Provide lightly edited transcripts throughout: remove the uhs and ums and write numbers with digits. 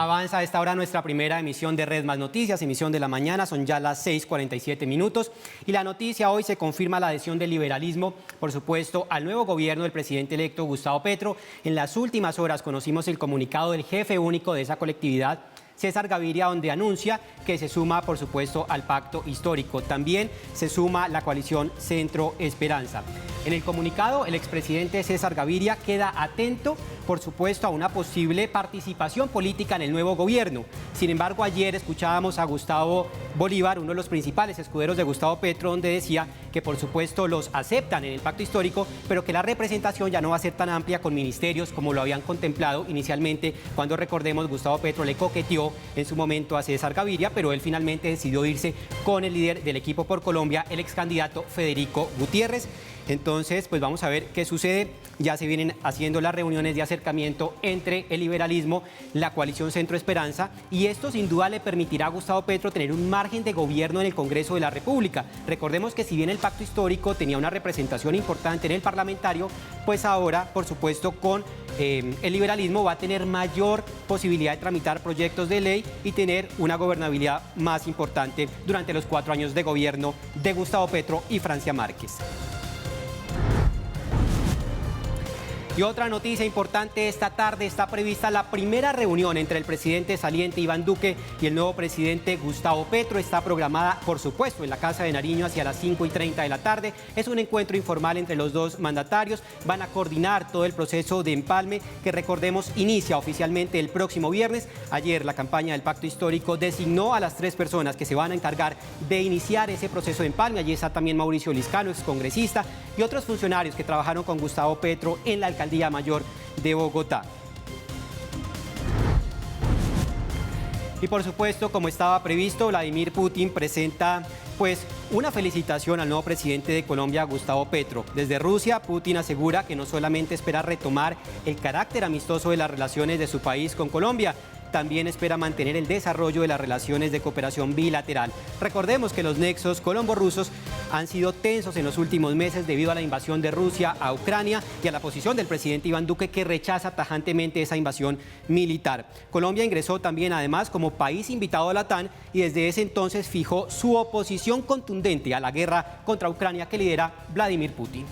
Avanza a esta hora nuestra primera emisión de Red Más Noticias, emisión de la mañana, son ya las 6:47 minutos. Y la noticia hoy se confirma la adhesión del liberalismo, por supuesto, al nuevo gobierno del presidente electo Gustavo Petro. En las últimas horas conocimos el comunicado del jefe único de esa colectividad, César Gaviria, donde anuncia que se suma, por supuesto, al pacto histórico. También se suma la coalición Centro Esperanza. En el comunicado, el expresidente César Gaviria queda atento, por supuesto, a una posible participación política en el nuevo gobierno. Sin embargo, ayer escuchábamos a Gustavo Bolívar, uno de los principales escuderos de Gustavo Petro, donde decía que, por supuesto, los aceptan en el pacto histórico, pero que la representación ya no va a ser tan amplia con ministerios como lo habían contemplado inicialmente, cuando, recordemos, Gustavo Petro le coqueteó en su momento a César Gaviria, pero él finalmente decidió irse con el líder del Equipo por Colombia, el ex candidato Federico Gutiérrez. Entonces, pues vamos a ver qué sucede. Ya se vienen haciendo las reuniones de acercamiento entre el liberalismo, la coalición Centro Esperanza, y esto sin duda le permitirá a Gustavo Petro tener un margen de gobierno en el Congreso de la República. Recordemos que si bien el pacto histórico tenía una representación importante en el parlamentario, pues ahora, por supuesto, con el liberalismo va a tener mayor posibilidad de tramitar proyectos de ley y tener una gobernabilidad más importante durante los 4 años de gobierno de Gustavo Petro y Francia Márquez. Y otra noticia importante: esta tarde está prevista la primera reunión entre el presidente saliente Iván Duque y el nuevo presidente Gustavo Petro. Está programada, por supuesto, en la Casa de Nariño hacia las 5:30 de la tarde. Es un encuentro informal entre los dos mandatarios. Van a coordinar todo el proceso de empalme que, recordemos, inicia oficialmente el próximo viernes. Ayer la campaña del Pacto Histórico designó a las 3 personas que se van a encargar de iniciar ese proceso de empalme. Allí está también Mauricio Liscano, excongresista, y otros funcionarios que trabajaron con Gustavo Petro en la Alcaldía Mayor de Bogotá. Y por supuesto, como estaba previsto, Vladimir Putin presenta una felicitación al nuevo presidente de Colombia, Gustavo Petro. Desde Rusia, Putin asegura que no solamente espera retomar el carácter amistoso de las relaciones de su país con Colombia, también espera mantener el desarrollo de las relaciones de cooperación bilateral. Recordemos que los nexos colombo-rusos han sido tensos en los últimos meses debido a la invasión de Rusia a Ucrania y a la posición del presidente Iván Duque, que rechaza tajantemente esa invasión militar. Colombia ingresó también, además, como país invitado a la OTAN y desde ese entonces fijó su oposición contundente a la guerra contra Ucrania que lidera Vladimir Putin.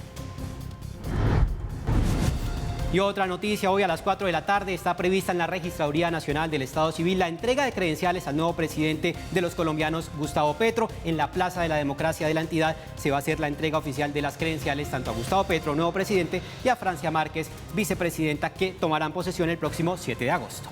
Y otra noticia: hoy a las 4 de la tarde está prevista en la Registraduría Nacional del Estado Civil la entrega de credenciales al nuevo presidente de los colombianos, Gustavo Petro. En la Plaza de la Democracia de la entidad se va a hacer la entrega oficial de las credenciales tanto a Gustavo Petro, nuevo presidente, y a Francia Márquez, vicepresidenta, que tomarán posesión el próximo 7 de agosto.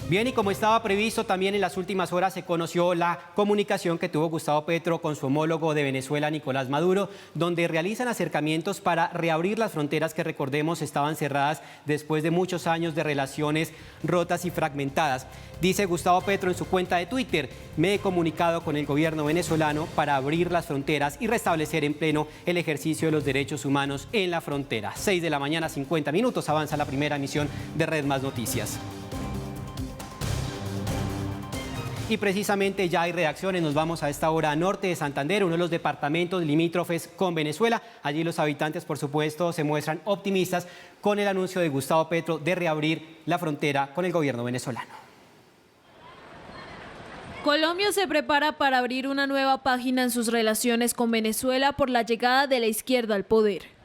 Bien, y como estaba previsto, también en las últimas horas se conoció la comunicación que tuvo Gustavo Petro con su homólogo de Venezuela, Nicolás Maduro, donde realizan acercamientos para reabrir las fronteras que, recordemos, estaban cerradas después de muchos años de relaciones rotas y fragmentadas. Dice Gustavo Petro en su cuenta de Twitter: me he comunicado con el gobierno venezolano para abrir las fronteras y restablecer en pleno el ejercicio de los derechos humanos en la frontera. 6 de la mañana, 50 minutos, avanza la primera emisión de Red Más Noticias. Y precisamente ya hay reacciones. Nos vamos a esta hora a norte de Santander, uno de los departamentos limítrofes con Venezuela. Allí los habitantes, por supuesto, se muestran optimistas con el anuncio de Gustavo Petro de reabrir la frontera con el gobierno venezolano. Colombia se prepara para abrir una nueva página en sus relaciones con Venezuela por la llegada de la izquierda al poder.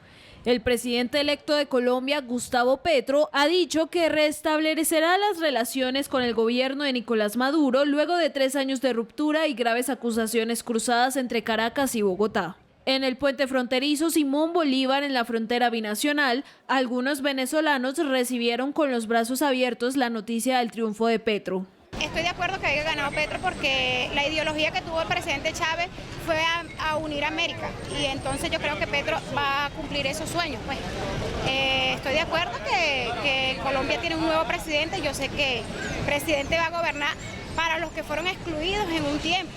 El presidente electo de Colombia, Gustavo Petro, ha dicho que restablecerá las relaciones con el gobierno de Nicolás Maduro luego de 3 años de ruptura y graves acusaciones cruzadas entre Caracas y Bogotá. En el puente fronterizo Simón Bolívar, en la frontera binacional, algunos venezolanos recibieron con los brazos abiertos la noticia del triunfo de Petro. Estoy de acuerdo que haya ganado Petro porque la ideología que tuvo el presidente Chávez fue a unir a América, y entonces yo creo que Petro va a cumplir esos sueños. Estoy de acuerdo que Colombia tiene un nuevo presidente. Yo sé que el presidente va a gobernar para los que fueron excluidos en un tiempo.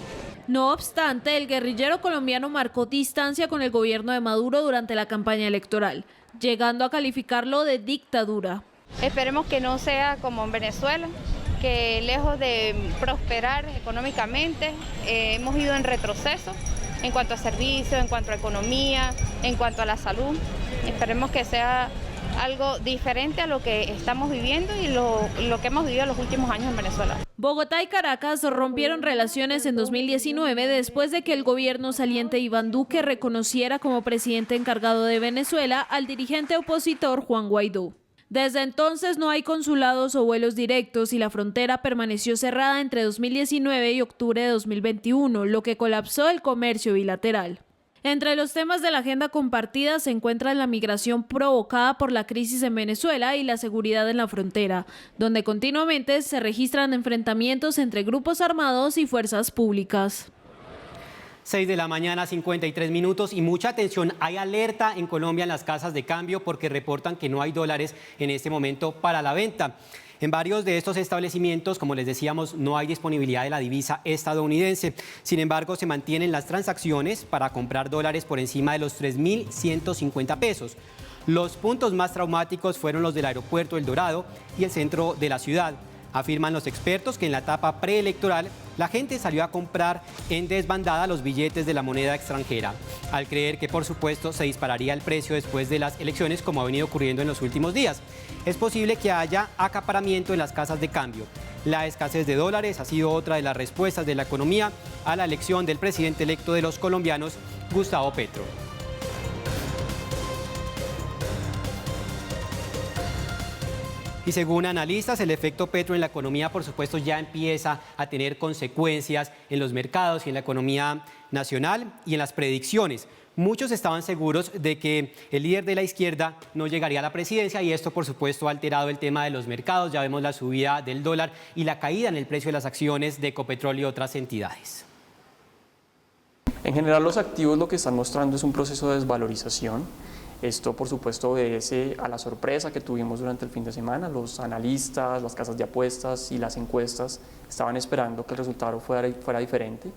No obstante, el guerrillero colombiano marcó distancia con el gobierno de Maduro durante la campaña electoral, llegando a calificarlo de dictadura. Esperemos que no sea como en Venezuela, que lejos de prosperar económicamente, hemos ido en retroceso en cuanto a servicios, en cuanto a economía, en cuanto a la salud. Esperemos que sea algo diferente a lo que estamos viviendo y lo que hemos vivido en los últimos años en Venezuela. Bogotá y Caracas rompieron relaciones en 2019 después de que el gobierno saliente Iván Duque reconociera como presidente encargado de Venezuela al dirigente opositor Juan Guaidó. Desde entonces no hay consulados o vuelos directos y la frontera permaneció cerrada entre 2019 y octubre de 2021, lo que colapsó el comercio bilateral. Entre los temas de la agenda compartida se encuentra la migración provocada por la crisis en Venezuela y la seguridad en la frontera, donde continuamente se registran enfrentamientos entre grupos armados y fuerzas públicas. 6 de la mañana, 53 minutos y mucha atención. Hay alerta en Colombia en las casas de cambio porque reportan que no hay dólares en este momento para la venta. En varios de estos establecimientos, como les decíamos, no hay disponibilidad de la divisa estadounidense. Sin embargo, se mantienen las transacciones para comprar dólares por encima de los 3.150 pesos. Los puntos más traumáticos fueron los del aeropuerto El Dorado y el centro de la ciudad. Afirman los expertos que en la etapa preelectoral la gente salió a comprar en desbandada los billetes de la moneda extranjera, al creer que por supuesto se dispararía el precio después de las elecciones como ha venido ocurriendo en los últimos días. Es posible que haya acaparamiento en las casas de cambio. La escasez de dólares ha sido otra de las respuestas de la economía a la elección del presidente electo de los colombianos, Gustavo Petro. Y según analistas, el efecto Petro en la economía, por supuesto, ya empieza a tener consecuencias en los mercados y en la economía nacional y en las predicciones. Muchos estaban seguros de que el líder de la izquierda no llegaría a la presidencia y esto, por supuesto, ha alterado el tema de los mercados. Ya vemos la subida del dólar y la caída en el precio de las acciones de Ecopetrol y otras entidades. En general, los activos lo que están mostrando es un proceso de desvalorización. Esto, por supuesto, obedece a la sorpresa que tuvimos durante el fin de semana. Los analistas, las casas de apuestas y las encuestas estaban esperando que el resultado fuera diferente.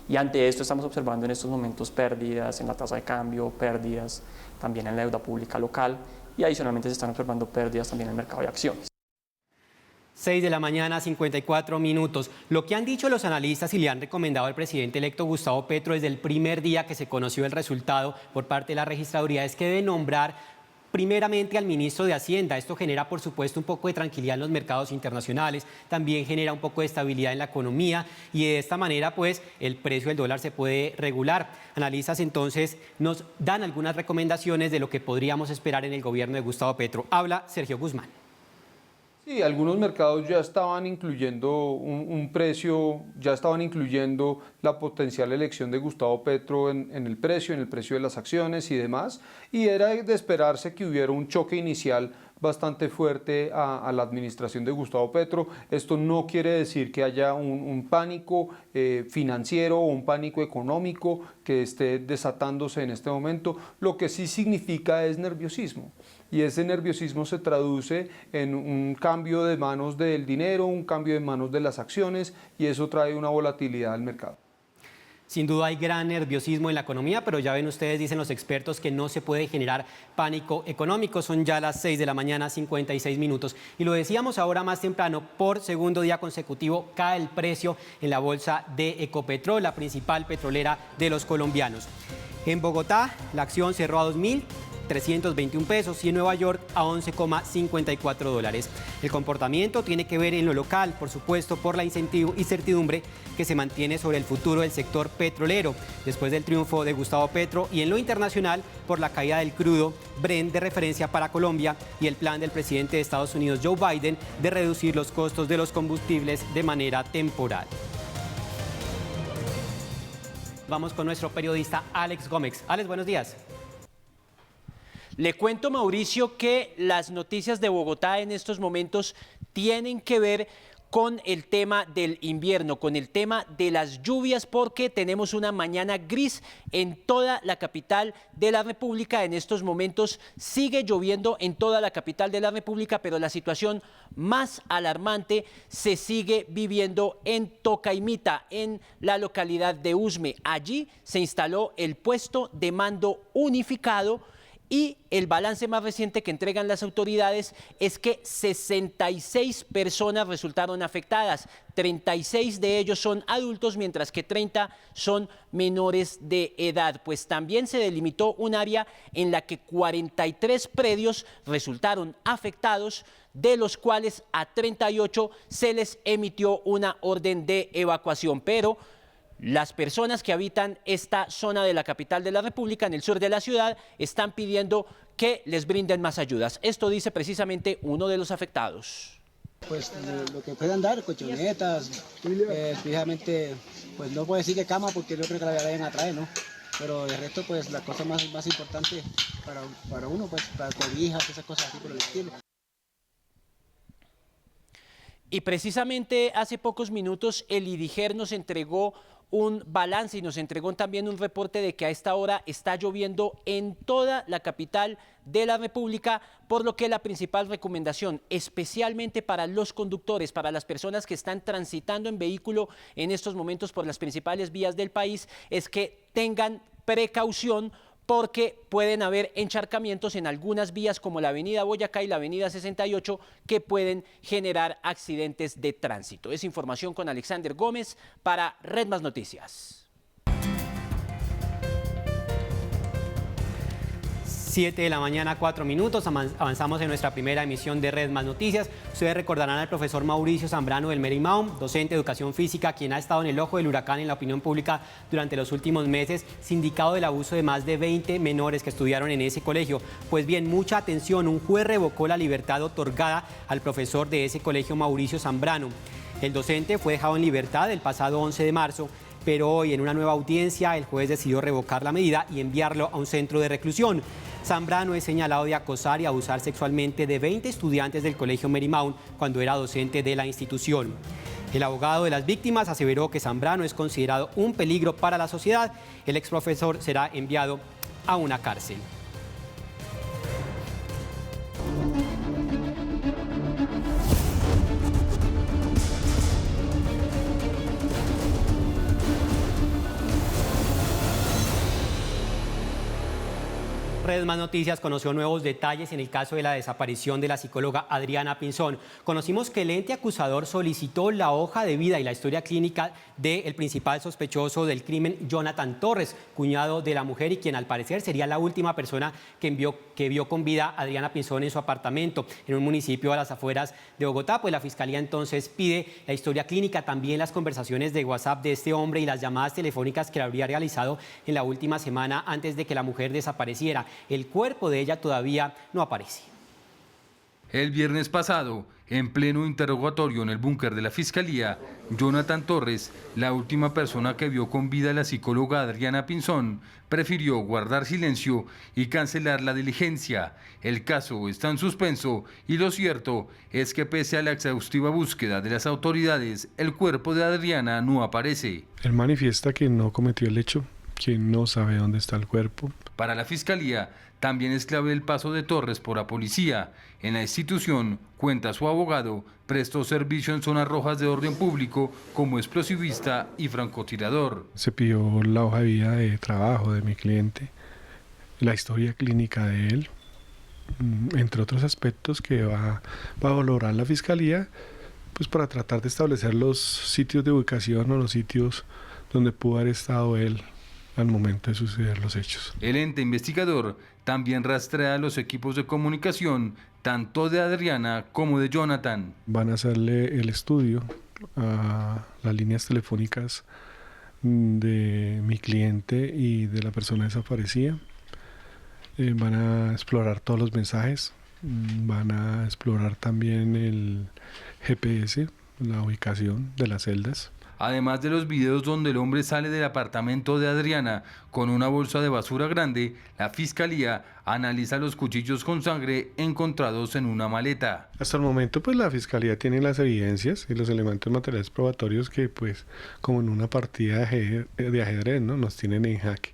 Y ante esto estamos observando en estos momentos pérdidas en la tasa de cambio, pérdidas también en la deuda pública local y adicionalmente se están observando pérdidas también en el mercado de acciones. 6 de la mañana, 54 minutos. Lo que han dicho los analistas y le han recomendado al presidente electo Gustavo Petro desde el primer día que se conoció el resultado por parte de la registraduría es que debe nombrar primeramente al ministro de Hacienda. Esto genera, por supuesto, un poco de tranquilidad en los mercados internacionales, también genera un poco de estabilidad en la economía y de esta manera, pues, el precio del dólar se puede regular. Analistas, entonces, nos dan algunas recomendaciones de lo que podríamos esperar en el gobierno de Gustavo Petro. Habla Sergio Guzmán. Sí, algunos mercados ya estaban incluyendo un precio, ya estaban incluyendo la potencial elección de Gustavo Petro en el precio de las acciones y demás, y era de esperarse que hubiera un choque inicial bastante fuerte a la administración de Gustavo Petro. Esto no quiere decir que haya un pánico financiero o un pánico económico que esté desatándose en este momento. Lo que sí significa es nerviosismo. Y ese nerviosismo se traduce en un cambio de manos del dinero, un cambio de manos de las acciones, y eso trae una volatilidad al mercado. Sin duda hay gran nerviosismo en la economía, pero ya ven ustedes, dicen los expertos, que no se puede generar pánico económico. Son ya las 6 de la mañana, 56 minutos. Y lo decíamos ahora más temprano, por segundo día consecutivo cae el precio en la bolsa de Ecopetrol, la principal petrolera de los colombianos. En Bogotá, la acción cerró a 2.321 pesos y en Nueva York a 11,54 dólares. El comportamiento tiene que ver en lo local, por supuesto, por la incertidumbre que se mantiene sobre el futuro del sector petrolero después del triunfo de Gustavo Petro, y en lo internacional por la caída del crudo Brent de referencia para Colombia y el plan del presidente de Estados Unidos, Joe Biden, de reducir los costos de los combustibles de manera temporal. Vamos con nuestro periodista Alex Gómez. Alex, buenos días. Le cuento, Mauricio, que las noticias de Bogotá en estos momentos tienen que ver con el tema del invierno, con el tema de las lluvias, porque tenemos una mañana gris en toda la capital de la República. En estos momentos sigue lloviendo en toda la capital de la República, pero la situación más alarmante se sigue viviendo en Tocaimita, en la localidad de Usme. Allí se instaló el puesto de mando unificado y el balance más reciente que entregan las autoridades es que 66 personas resultaron afectadas, 36 de ellos son adultos, mientras que 30 son menores de edad. Pues también se delimitó un área en la que 43 predios resultaron afectados, de los cuales a 38 se les emitió una orden de evacuación, pero las personas que habitan esta zona de la capital de la República, en el sur de la ciudad, están pidiendo que les brinden más ayudas. Esto dice precisamente uno de los afectados. Pues lo que puedan dar, colchonetas, especialmente, pues no puedo decir que cama porque no creo que la vayan a traer, ¿no? Pero el resto, pues la cosa más importante para uno, pues para cobijas, esas cosas así por el estilo. Y precisamente hace pocos minutos el IDIGER nos entregó un balance y nos entregó también un reporte de que a esta hora está lloviendo en toda la capital de la República, por lo que la principal recomendación, especialmente para los conductores, para las personas que están transitando en vehículo en estos momentos por las principales vías del país, es que tengan precaución, porque pueden haber encharcamientos en algunas vías como la avenida Boyacá y la avenida 68 que pueden generar accidentes de tránsito. Es información con Alexander Gómez para Red Más Noticias. 7 de la mañana, 4 minutos. Avanzamos en nuestra primera emisión de Red Más Noticias. Ustedes recordarán al profesor Mauricio Zambrano del Merimao, docente de educación física, quien ha estado en el ojo del huracán en la opinión pública durante los últimos meses, sindicado del abuso de más de 20 menores que estudiaron en ese colegio. Pues bien, mucha atención, un juez revocó la libertad otorgada al profesor de ese colegio, Mauricio Zambrano. El docente fue dejado en libertad el pasado 11 de marzo, pero hoy en una nueva audiencia el juez decidió revocar la medida y enviarlo a un centro de reclusión. Zambrano es señalado de acosar y abusar sexualmente de 20 estudiantes del colegio Merimao cuando era docente de la institución. El abogado de las víctimas aseveró que Zambrano es considerado un peligro para la sociedad. El exprofesor será enviado a una cárcel. Red Más Noticias conoció nuevos detalles en el caso de la desaparición de la psicóloga Adriana Pinzón. Conocimos que el ente acusador solicitó la hoja de vida y la historia clínica del principal sospechoso del crimen, Jonathan Torres, cuñado de la mujer y quien al parecer sería la última persona que vio con vida a Adriana Pinzón en su apartamento en un municipio a las afueras de Bogotá. Pues la Fiscalía entonces pide la historia clínica, también las conversaciones de WhatsApp de este hombre y las llamadas telefónicas que le habría realizado en la última semana antes de que la mujer desapareciera. El cuerpo de ella todavía no aparece. El viernes pasado, en pleno interrogatorio en el búnker de la Fiscalía, Jonathan Torres, la última persona que vio con vida a la psicóloga Adriana Pinzón, prefirió guardar silencio y cancelar la diligencia. El caso está en suspenso y lo cierto es que pese a la exhaustiva búsqueda de las autoridades, el cuerpo de Adriana no aparece. Él manifiesta que no cometió el hecho, que no sabe dónde está el cuerpo. Para la Fiscalía, también es clave el paso de Torres por la policía. En la institución, cuenta su abogado, prestó servicio en zonas rojas de orden público como explosivista y francotirador. Se pidió la hoja de vida de trabajo de mi cliente, la historia clínica de él, entre otros aspectos que va a valorar la Fiscalía, pues para tratar de establecer los sitios de ubicación o los sitios donde pudo haber estado él al momento de suceder los hechos. El ente investigador también rastrea los equipos de comunicación, tanto de Adriana como de Jonathan. Van a hacerle el estudio a las líneas telefónicas de mi cliente y de la persona desaparecida. Van a explorar todos los mensajes, van a explorar también el GPS, la ubicación de las celdas. Además de los videos donde el hombre sale del apartamento de Adriana con una bolsa de basura grande, la Fiscalía analiza los cuchillos con sangre encontrados en una maleta. Hasta el momento, pues la Fiscalía tiene las evidencias y los elementos materiales probatorios que, pues, como en una partida de ajedrez, ¿no?, nos tienen en jaque.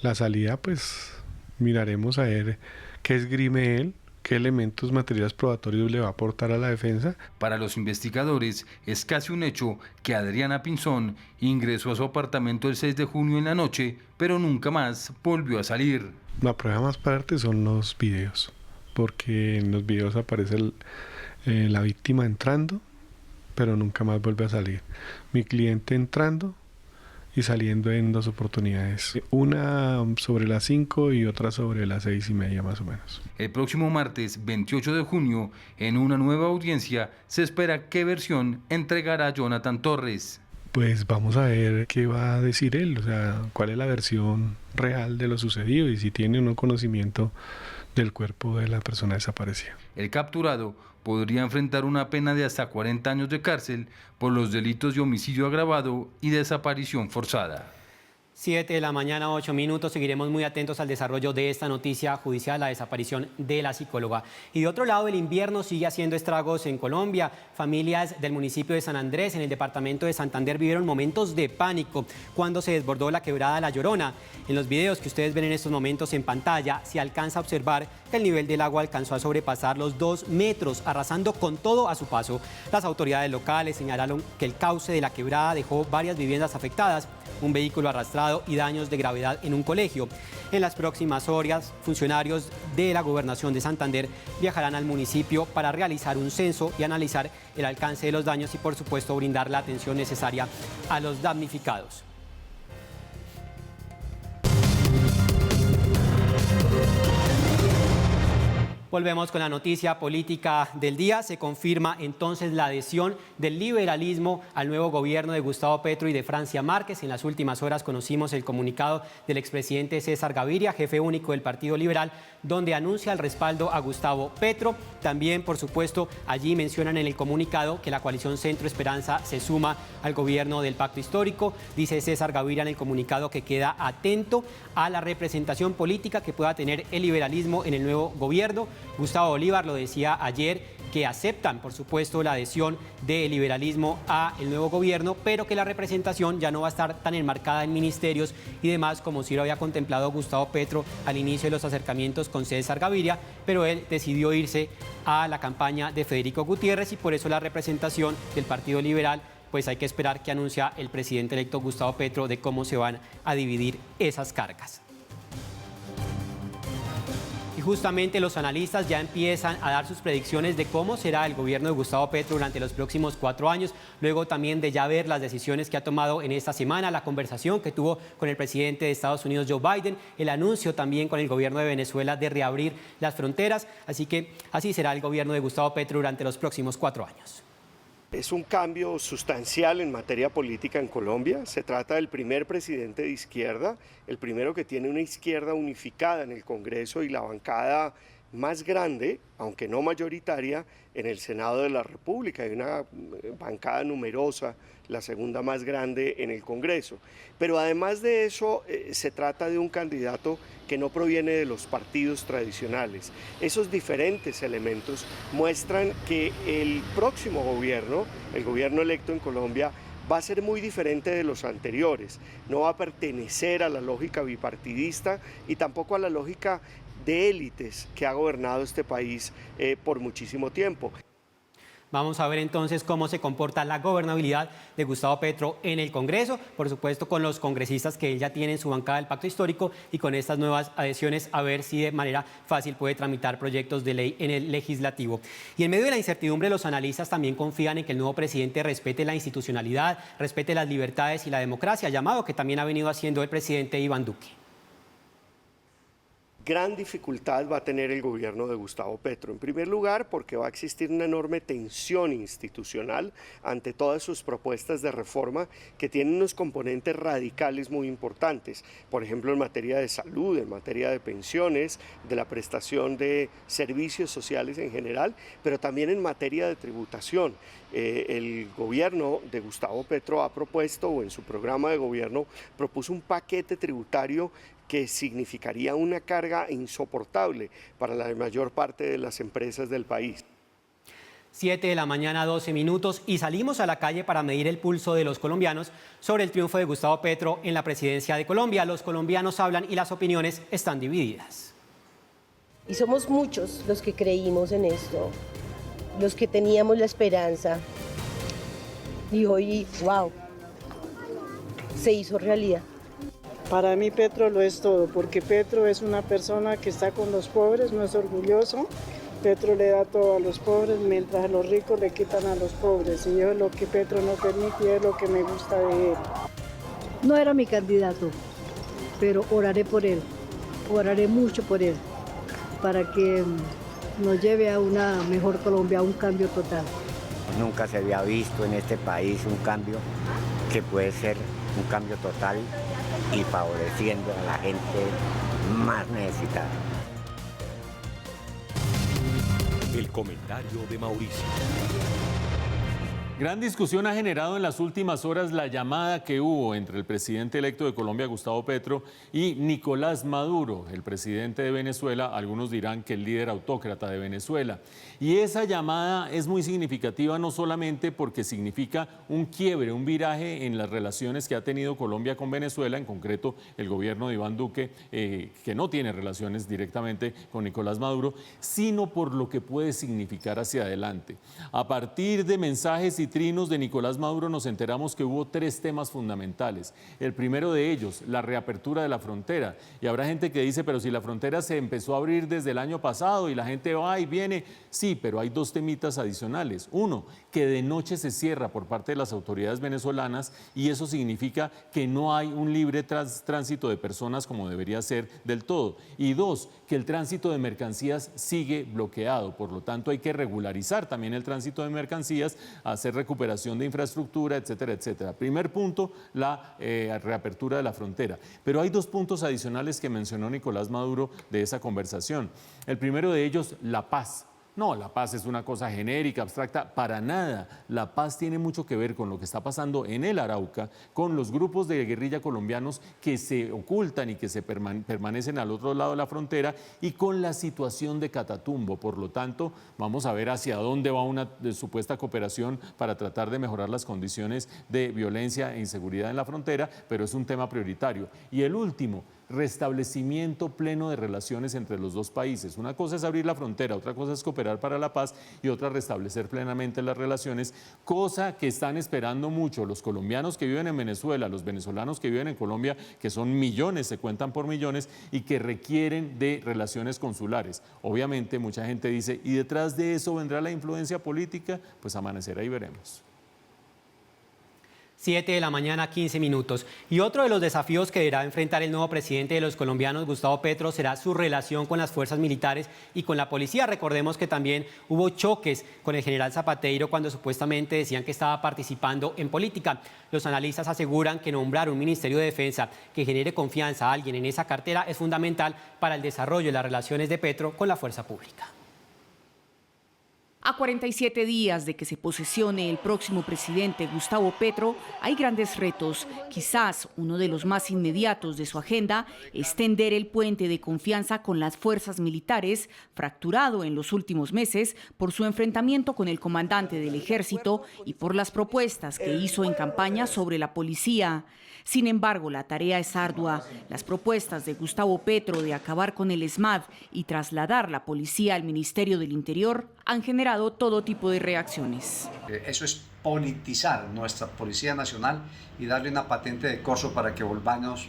La salida, pues, miraremos a ver qué esgrime él, qué elementos materiales probatorios le va a aportar a la defensa. Para los investigadores es casi un hecho que Adriana Pinzón ingresó a su apartamento el 6 de junio en la noche, pero nunca más volvió a salir. La prueba más fuerte son los videos, porque en los videos aparece la víctima entrando, pero nunca más vuelve a salir. Mi cliente entrando y saliendo en 2 oportunidades, una sobre las 5 y otra sobre las 6:30 más o menos. El próximo martes 28 de junio, en una nueva audiencia, se espera qué versión entregará Jonathan Torres. Pues vamos a ver qué va a decir él, o sea, cuál es la versión real de lo sucedido y si tiene o no conocimiento del cuerpo de la persona desaparecida. El capturado podría enfrentar una pena de hasta 40 años de cárcel por los delitos de homicidio agravado y desaparición forzada. 7 de la mañana, 8 minutos. Seguiremos muy atentos al desarrollo de esta noticia judicial, la desaparición de la psicóloga. Y de otro lado, el invierno sigue haciendo estragos en Colombia. Familias del municipio de San Andrés, en el departamento de Santander, vivieron momentos de pánico cuando se desbordó la quebrada La Llorona. En los videos que ustedes ven en estos momentos en pantalla, se alcanza a observar que el nivel del agua alcanzó a sobrepasar los 2 metros, arrasando con todo a su paso. Las autoridades locales señalaron que el cauce de la quebrada dejó varias viviendas afectadas, un vehículo arrastrado y daños de gravedad en un colegio. En las próximas horas, funcionarios de la Gobernación de Santander viajarán al municipio para realizar un censo y analizar el alcance de los daños y, por supuesto, brindar la atención necesaria a los damnificados. Volvemos con la noticia política del día. Se confirma entonces la adhesión del liberalismo al nuevo gobierno de Gustavo Petro y de Francia Márquez. En las últimas horas conocimos el comunicado del expresidente César Gaviria, jefe único del Partido Liberal, donde anuncia el respaldo a Gustavo Petro. También, por supuesto, allí mencionan en el comunicado que la coalición Centro Esperanza se suma al gobierno del Pacto Histórico. Dice César Gaviria en el comunicado que queda atento a la representación política que pueda tener el liberalismo en el nuevo gobierno. Gustavo Bolívar lo decía ayer, que aceptan, por supuesto, la adhesión del liberalismo a el nuevo gobierno, pero que la representación ya no va a estar tan enmarcada en ministerios y demás como sí lo había contemplado Gustavo Petro al inicio de los acercamientos con César Gaviria, pero él decidió irse a la campaña de Federico Gutiérrez y por eso la representación del Partido Liberal, pues hay que esperar que anuncia el presidente electo Gustavo Petro de cómo se van a dividir esas cargas. Y justamente los analistas ya empiezan a dar sus predicciones de cómo será el gobierno de Gustavo Petro durante los próximos 4 años, luego también de ya ver las decisiones que ha tomado en esta semana, la conversación que tuvo con el presidente de Estados Unidos, Joe Biden, el anuncio también con el gobierno de Venezuela de reabrir las fronteras. Así que así será el gobierno de Gustavo Petro durante los próximos 4 años. Es un cambio sustancial en materia política en Colombia. Se trata del primer presidente de izquierda, el primero que tiene una izquierda unificada en el Congreso y la bancada más grande, aunque no mayoritaria, en el Senado de la República. Hay una bancada numerosa, la segunda más grande en el Congreso. Pero además de eso, se trata de un candidato que no proviene de los partidos tradicionales. Esos diferentes elementos muestran que el próximo gobierno, el gobierno electo en Colombia, va a ser muy diferente de los anteriores. No va a pertenecer a la lógica bipartidista y tampoco a la lógica de élites que ha gobernado este país por muchísimo tiempo. Vamos a ver entonces cómo se comporta la gobernabilidad de Gustavo Petro en el Congreso, por supuesto con los congresistas que él ya tiene en su bancada del Pacto Histórico y con estas nuevas adhesiones a ver si de manera fácil puede tramitar proyectos de ley en el legislativo. Y en medio de la incertidumbre, los analistas también confían en que el nuevo presidente respete la institucionalidad, respete las libertades y la democracia, llamado que también ha venido haciendo el presidente Iván Duque. Gran dificultad va a tener el gobierno de Gustavo Petro. En primer lugar, porque va a existir una enorme tensión institucional ante todas sus propuestas de reforma que tienen unos componentes radicales muy importantes. Por ejemplo, en materia de salud, en materia de pensiones, de la prestación de servicios sociales en general, pero también en materia de tributación. El gobierno de Gustavo Petro ha propuesto, o en su programa de gobierno, propuso un paquete tributario que significaría una carga insoportable para la mayor parte de las empresas del país. 7 de la mañana, 12 minutos, y salimos a la calle para medir el pulso de los colombianos sobre el triunfo de Gustavo Petro en la presidencia de Colombia. Los colombianos hablan y las opiniones están divididas. Y somos muchos los que creímos en esto, los que teníamos la esperanza. Y hoy, wow, se hizo realidad. Para mí Petro lo es todo, porque Petro es una persona que está con los pobres, no es orgulloso. Petro le da todo a los pobres, mientras a los ricos le quitan a los pobres. Y yo lo que Petro no permite y es lo que me gusta de él. No era mi candidato, pero oraré por él, oraré mucho por él, para que nos lleve a una mejor Colombia, a un cambio total. Nunca se había visto en este país un cambio que puede ser un cambio total y favoreciendo a la gente más necesitada. El comentario de Mauricio. Gran discusión ha generado en las últimas horas la llamada que hubo entre el presidente electo de Colombia, Gustavo Petro, y Nicolás Maduro, el presidente de Venezuela. Algunos dirán que el líder autócrata de Venezuela. Y esa llamada es muy significativa no solamente porque significa un quiebre, un viraje en las relaciones que ha tenido Colombia con Venezuela, en concreto el gobierno de Iván Duque, que no tiene relaciones directamente con Nicolás Maduro, sino por lo que puede significar hacia adelante. A partir de mensajes y trinos de Nicolás Maduro nos enteramos que hubo 3 temas fundamentales. El primero de ellos, la reapertura de la frontera. Y habrá gente que dice, pero si la frontera se empezó a abrir desde el año pasado y la gente va y viene. Sí, pero hay 2 temitas adicionales. Uno, que de noche se cierra por parte de las autoridades venezolanas y eso significa que no hay un libre tránsito de personas como debería ser del todo. Y 2, que el tránsito de mercancías sigue bloqueado. Por lo tanto, hay que regularizar también el tránsito de mercancías, hacer recuperación de infraestructura, etcétera, etcétera. Primer punto, la reapertura de la frontera. Pero hay 2 puntos adicionales que mencionó Nicolás Maduro de esa conversación. El primero de ellos, la paz. No, la paz es una cosa genérica, abstracta, para nada. La paz tiene mucho que ver con lo que está pasando en el Arauca, con los grupos de guerrilla colombianos que se ocultan y que se permanecen al otro lado de la frontera y con la situación de Catatumbo. Por lo tanto, vamos a ver hacia dónde va una supuesta cooperación para tratar de mejorar las condiciones de violencia e inseguridad en la frontera, pero es un tema prioritario. Y el último, restablecimiento pleno de relaciones entre los 2 países. Una cosa es abrir la frontera, otra cosa es cooperar para la paz y otra restablecer plenamente las relaciones, cosa que están esperando mucho los colombianos que viven en Venezuela, los venezolanos que viven en Colombia, que son millones, se cuentan por millones y que requieren de relaciones consulares. Obviamente mucha gente dice, ¿y detrás de eso vendrá la influencia política? Pues amanecerá y veremos. 7 de la mañana, 15 minutos. Y otro de los desafíos que deberá enfrentar el nuevo presidente de los colombianos, Gustavo Petro, será su relación con las fuerzas militares y con la policía. Recordemos que también hubo choques con el general Zapateiro cuando supuestamente decían que estaba participando en política. Los analistas aseguran que nombrar un Ministerio de Defensa que genere confianza a alguien en esa cartera es fundamental para el desarrollo de las relaciones de Petro con la fuerza pública. A 47 días de que se posesione el próximo presidente Gustavo Petro, hay grandes retos. Quizás uno de los más inmediatos de su agenda es tender el puente de confianza con las fuerzas militares, fracturado en los últimos meses por su enfrentamiento con el comandante del ejército y por las propuestas que hizo en campaña sobre la policía. Sin embargo, la tarea es ardua. Las propuestas de Gustavo Petro de acabar con el ESMAD y trasladar la policía al Ministerio del Interior han generado todo tipo de reacciones. Eso es politizar nuestra Policía Nacional y darle una patente de corso para que volvamos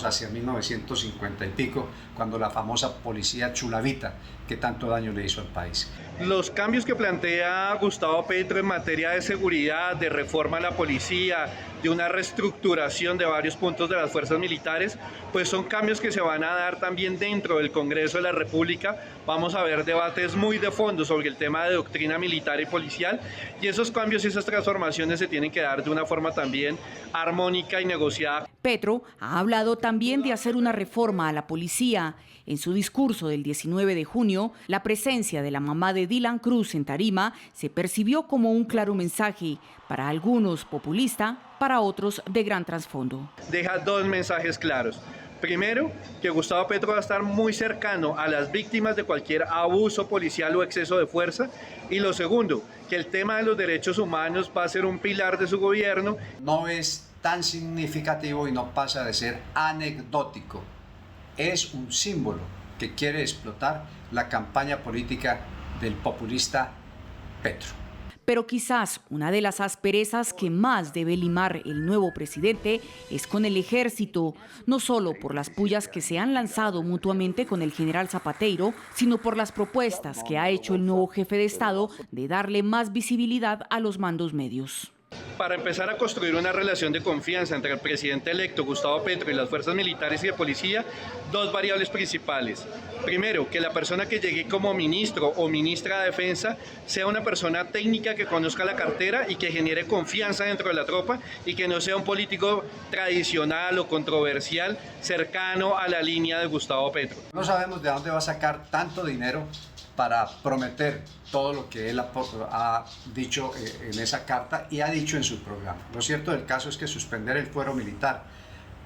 hacia 1950 y pico, cuando la famosa policía chulavita que tanto daño le hizo al país. Los cambios que plantea Gustavo Petro en materia de seguridad, de reforma a la policía, de una reestructuración de varios puntos de las fuerzas militares, pues son cambios que se van a dar también dentro del Congreso de la República. Vamos a ver debates muy de fondo sobre el tema de doctrina militar y policial, y esos cambios y esas transformaciones se tienen que dar de una forma también armónica y negociada. Petro ha hablado también de hacer una reforma a la policía. En su discurso del 19 de junio, la presencia de la mamá de Dylan Cruz en tarima se percibió como un claro mensaje, para algunos populista, para otros de gran trasfondo. Deja 2 mensajes claros. Primero, que Gustavo Petro va a estar muy cercano a las víctimas de cualquier abuso policial o exceso de fuerza. Y lo segundo, que el tema de los derechos humanos va a ser un pilar de su gobierno. No es tan significativo y no pasa de ser anecdótico. Es un símbolo que quiere explotar la campaña política del populista Petro. Pero quizás una de las asperezas que más debe limar el nuevo presidente es con el ejército, no solo por las pullas que se han lanzado mutuamente con el general Zapateiro, sino por las propuestas que ha hecho el nuevo jefe de Estado de darle más visibilidad a los mandos medios. Para empezar a construir una relación de confianza entre el presidente electo Gustavo Petro y las fuerzas militares y de policía, dos variables principales. Primero, que la persona que llegue como ministro o ministra de Defensa sea una persona técnica que conozca la cartera y que genere confianza dentro de la tropa y que no sea un político tradicional o controversial cercano a la línea de Gustavo Petro. No sabemos de dónde va a sacar tanto dinero para prometer todo lo que él ha dicho en esa carta y ha dicho en su programa. Lo cierto del caso es que suspender el fuero militar,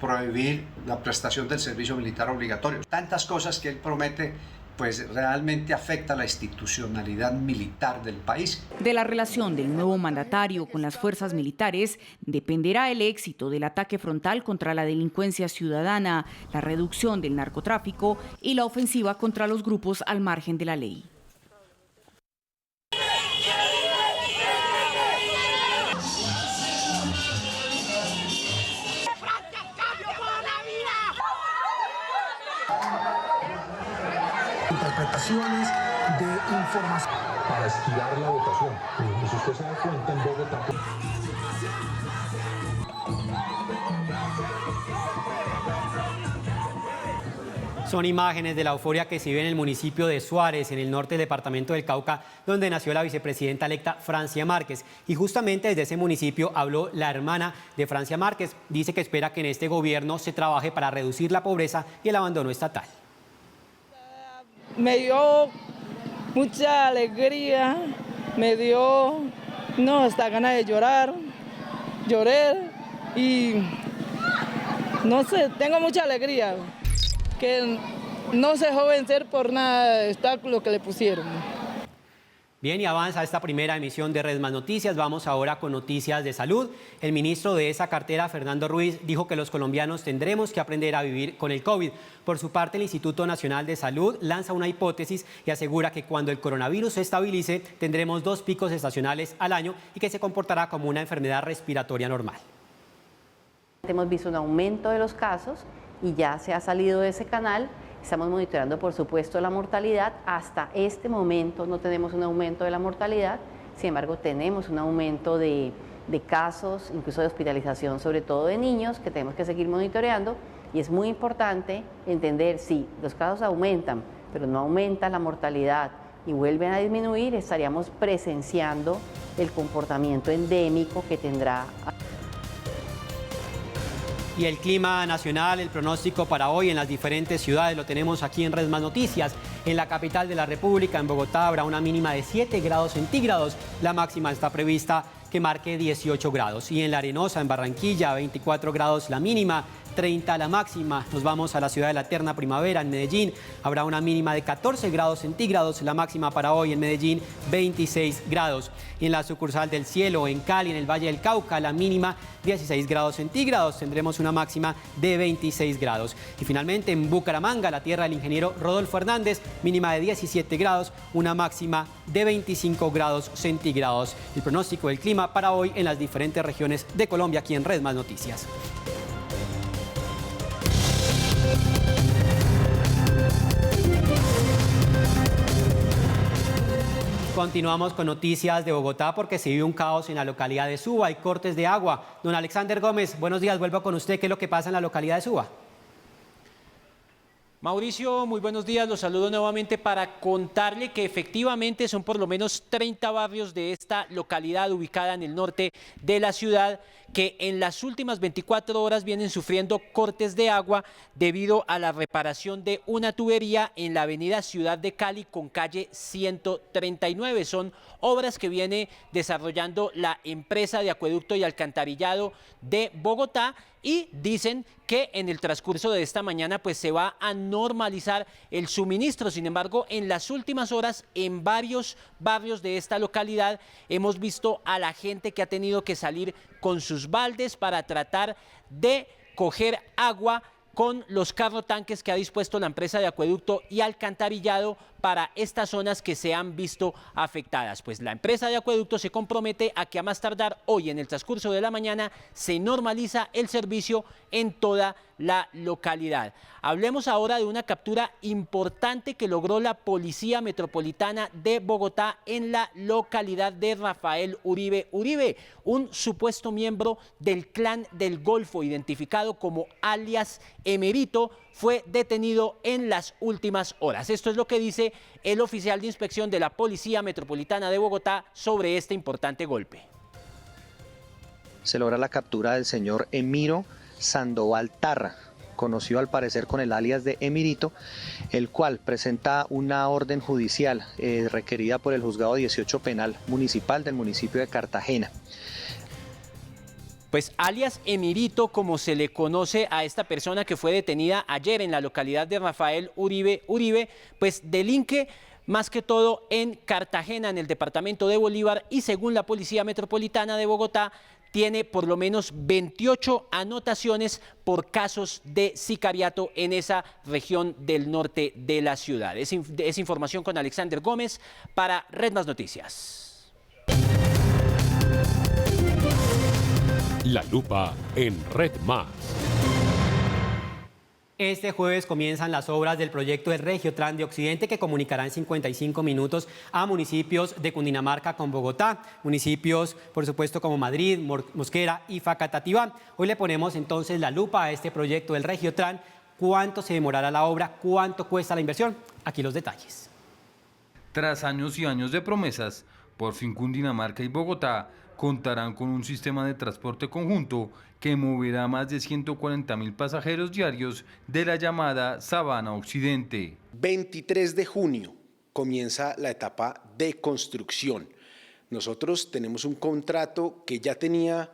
prohibir la prestación del servicio militar obligatorio, tantas cosas que él promete, pues realmente afecta la institucionalidad militar del país. De la relación del nuevo mandatario con las fuerzas militares dependerá el éxito del ataque frontal contra la delincuencia ciudadana, la reducción del narcotráfico y la ofensiva contra los grupos al margen de la ley. Interpretaciones de información para estirar la votación. Y si usted se da cuenta, en Bogotá... Son imágenes de la euforia que se vive en el municipio de Suárez, en el norte del departamento del Cauca, donde nació la vicepresidenta electa Francia Márquez. Y justamente desde ese municipio habló la hermana de Francia Márquez. Dice que espera que en este gobierno se trabaje para reducir la pobreza y el abandono estatal. Me dio mucha alegría, me dio hasta ganas de llorar, lloré y no sé, tengo mucha alegría, que no se dejó vencer por nada de obstáculo que le pusieron. Bien, y avanza esta primera emisión de Red Más Noticias. Vamos ahora con noticias de salud. El ministro de esa cartera, Fernando Ruiz, dijo que los colombianos tendremos que aprender a vivir con el COVID. Por su parte, el Instituto Nacional de Salud lanza una hipótesis y asegura que cuando el coronavirus se estabilice, tendremos 2 picos estacionales al año y que se comportará como una enfermedad respiratoria normal. Hemos visto un aumento de los casos y ya se ha salido de ese canal. Estamos monitoreando, por supuesto, la mortalidad. Hasta este momento no tenemos un aumento de la mortalidad, sin embargo, tenemos un aumento de casos, incluso de hospitalización, sobre todo de niños, que tenemos que seguir monitoreando. Y es muy importante entender, si los casos aumentan, pero no aumenta la mortalidad y vuelven a disminuir, estaríamos presenciando el comportamiento endémico que tendrá. Y el clima nacional, el pronóstico para hoy en las diferentes ciudades lo tenemos aquí en Red Más Noticias. En la capital de la República, en Bogotá, habrá una mínima de 7 grados centígrados. La máxima está prevista que marque 18 grados. Y en La Arenosa, en Barranquilla, 24 grados la mínima, 30 la máxima. Nos vamos a la ciudad de la eterna primavera, en Medellín. Habrá una mínima de 14 grados centígrados, la máxima para hoy en Medellín, 26 grados. Y en la sucursal del Cielo, en Cali, en el Valle del Cauca, la mínima 16 grados centígrados. Tendremos una máxima de 26 grados. Y finalmente en Bucaramanga, la tierra del ingeniero Rodolfo Hernández, mínima de 17 grados, una máxima de 25 grados centígrados. El pronóstico del clima para hoy en las diferentes regiones de Colombia, aquí en Red Más Noticias. Continuamos con noticias de Bogotá porque se vive un caos en la localidad de Suba. Hay cortes de agua. Don Alexander Gómez, buenos días. Vuelvo con usted. ¿Qué es lo que pasa en la localidad de Suba? Mauricio, muy buenos días. Los saludo nuevamente para contarle que efectivamente son por lo menos 30 barrios de esta localidad ubicada en el norte de la ciudad que en las últimas 24 horas vienen sufriendo cortes de agua debido a la reparación de una tubería en la avenida Ciudad de Cali con calle 139. Son obras que viene desarrollando la empresa de acueducto y alcantarillado de Bogotá y dicen que en el transcurso de esta mañana pues se va a normalizar el suministro. Sin embargo, en las últimas horas en varios barrios de esta localidad hemos visto a la gente que ha tenido que salir con sus baldes para tratar de coger agua con los carrotanques que ha dispuesto la empresa de acueducto y alcantarillado para estas zonas que se han visto afectadas. Pues la empresa de acueducto se compromete a que a más tardar hoy, en el transcurso de la mañana, se normaliza el servicio en toda la localidad. Hablemos ahora de una captura importante que logró la Policía Metropolitana de Bogotá en la localidad de Rafael Uribe Uribe, un supuesto miembro del Clan del Golfo, identificado como alias Emerito, fue detenido en las últimas horas. Esto es lo que dice el oficial de inspección de la Policía Metropolitana de Bogotá sobre este importante golpe. Se logra la captura del señor Emiro Sandoval Tarra, conocido al parecer con el alias de Emirito, el cual presenta una orden judicial requerida por el Juzgado 18 Penal Municipal del municipio de Cartagena. Pues alias Emirito, como se le conoce a esta persona que fue detenida ayer en la localidad de Rafael Uribe Uribe, pues delinque más que todo en Cartagena, en el departamento de Bolívar, y según la Policía Metropolitana de Bogotá, tiene por lo menos 28 anotaciones por casos de sicariato en esa región del norte de la ciudad. Es información con Alexander Gómez para Red Más Noticias. La lupa en Red Más. Este jueves comienzan las obras del proyecto del Regiotran de Occidente, que comunicará en 55 minutos a municipios de Cundinamarca con Bogotá, municipios por supuesto como Madrid, Mosquera y Facatativá. Hoy le ponemos entonces la lupa a este proyecto del Regiotran. ¿Cuánto se demorará la obra? ¿Cuánto cuesta la inversión? Aquí los detalles. Tras años y años de promesas, por fin Cundinamarca y Bogotá contarán con un sistema de transporte conjunto que moverá más de 140.000 pasajeros diarios de la llamada Sabana Occidente. 23 de junio comienza la etapa de construcción. Nosotros tenemos un contrato que ya tenía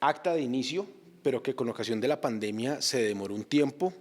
acta de inicio, pero que con ocasión de la pandemia se demoró un tiempo.